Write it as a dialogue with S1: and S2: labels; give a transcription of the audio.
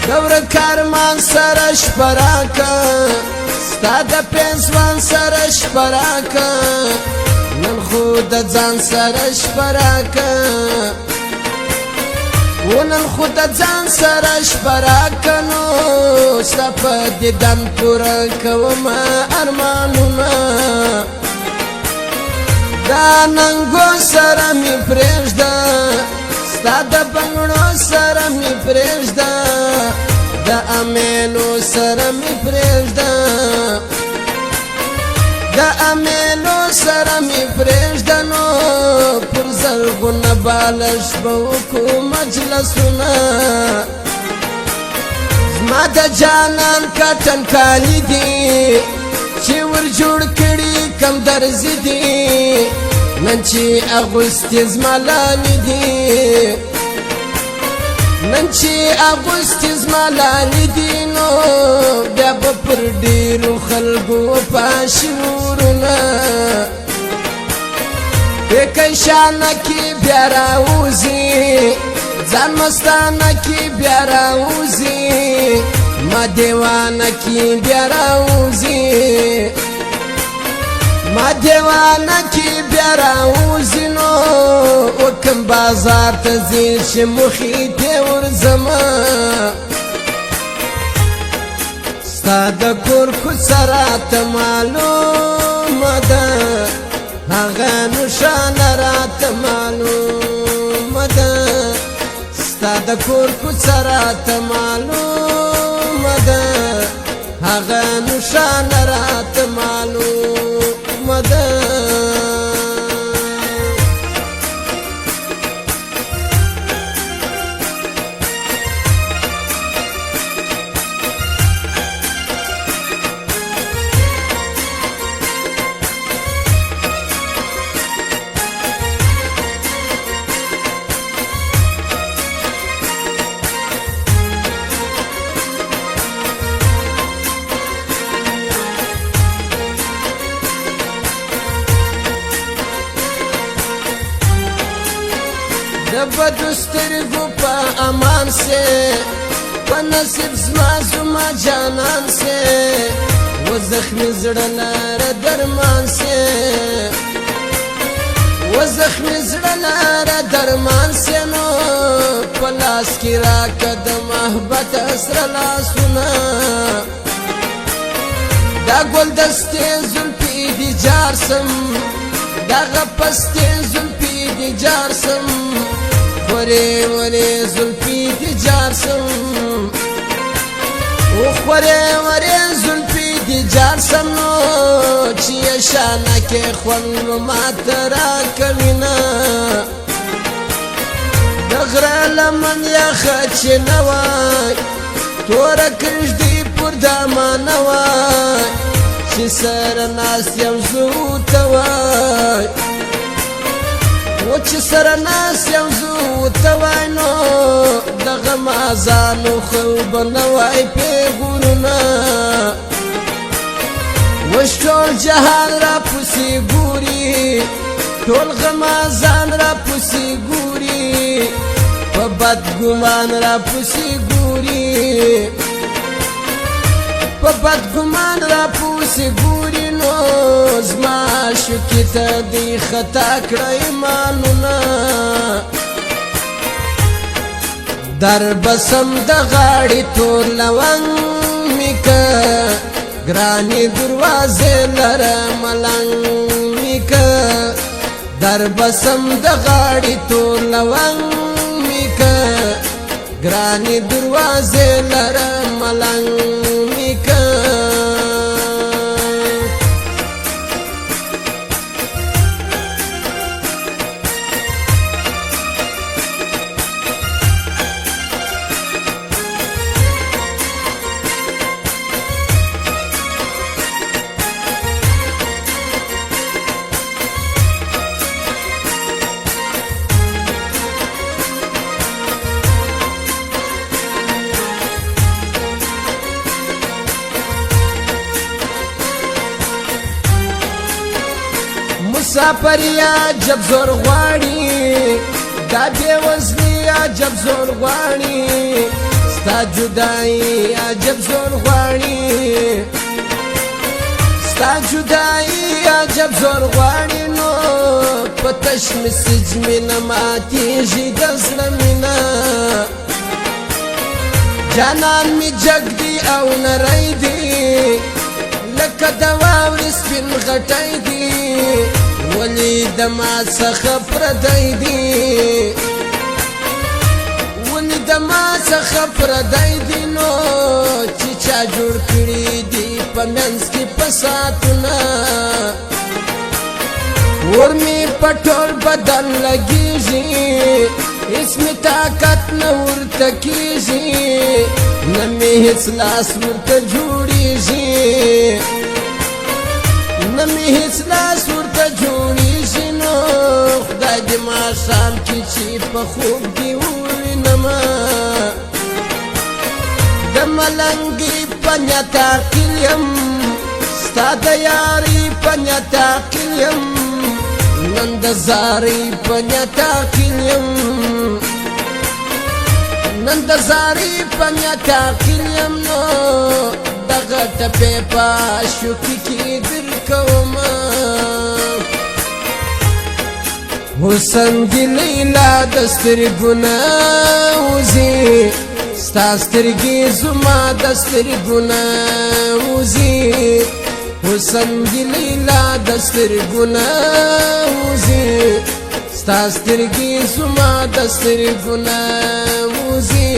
S1: دور کارمان سره شپه راکه ستا د پنځوان سره شپه راکه نن خو د ځان سره شپه راکه ونن خو د ځان سره شپه راکه نو ستا په دیدن پوره کومه ارمانونه دا ننګو سره مې پرېږده ستا د بنګړو سره مې پرېږده د امیلو سره مې پرېږده د امیلو سره مې پرېږده نو پر زرغونه بالش به وکړو مجلسونه زما د جانان کټن کالي دي چې ور جوړ کړي کم درزي دي نن چې اغوستې زما لالې دي نن چې اغوستې زما لالې دي نو بیا به پر ډېرو خلکو پاشي ورونه پیکشانه کې بیا راوځي ځان مستانه کې بیا راوځي ما دیوانه کې بیا راوځي ما دیوانه کې بیا راوځي نو وکم بازار ته ځې چې مخې ته ورځمه ستا د کور کوڅه راته معلومه ده هغه نښانه راته معلومه ده ستا د کور کوڅه راته معلومه ده هغه نښانه راته معلومه ده د بدو سترګو په امان سي په نصیب زما زما جانان سي و زخمي زړه لاره درمان سي و زخمي زړه لاره درمان سي نو په لاس کې راکه د محبت سره لاسونه دا ګل دستې زلفې دي جار سم دغه پستې زلفې دي جار سم خورې ورې زلفې دي جار سم و خورې ورې زلفې دي جار سم نو چې یې شانه کې خوند ماته راکوینه د غره لمن یخه چې نه وای توره کږدۍ پر دامانه وای چې سره ناست یم زه ورته وای و چې سره ناست یم زه ورته وای نو دغه مازانو خوبه نه وای پیغورونه اوس ټول جهان راپسې ګوري ټول غمازان راپسې ګوري په بد ګمان راپسې ګوري په بد ګمان راپسې ګوري نو زما شکې ته دې خطا کړه ایمانونه در بسم د غاړې تور لونګ مې که ګرانې دروازې لره ملنګ مې که در بسم د غاړې تور لونګ مې که ګرانې دروازې لره ملنګ مې که مسافر یا جب زور غواړي دا بې وزلي یا جب زور غواړي ستا جدائی عجب زور غواړي ستا جدائی عجب زور غواړي نو په تش مسج مې نه ماتېږي د زړه مینه جانان می جگ دی او نری دی لکه د واورې سپین غټی دی ولی د ما څخه پردی دی ولی د ما څخه پردی دی نو چې چا جوړ کړي دی په منځ کې فسادونه ور می په ټول بدن لګېږي هیڅ مې طاقت نه ورته کېږي نه مې هیڅ لاس ورته جوړېږي نه مې هیڅ لاس ورته جوړېږي نو خدای دې ماښام کې چې په خوب دې ووینمه د ملنګې په نیت عاقل یم ستا د یارۍ په نیت عاقل یم نن د زارۍ په نیت عاقل یم نن د زارۍ په نیت عاقل یم نو دغه ټپې په عاشقۍ کې درکومه حسن دې لیلا د سترګو نه وځي ستا سترګې زما د سترګو نه وځي حسن دې لیلا د سترګو نه وځي ستا سترګې زما د سترګو نه وځي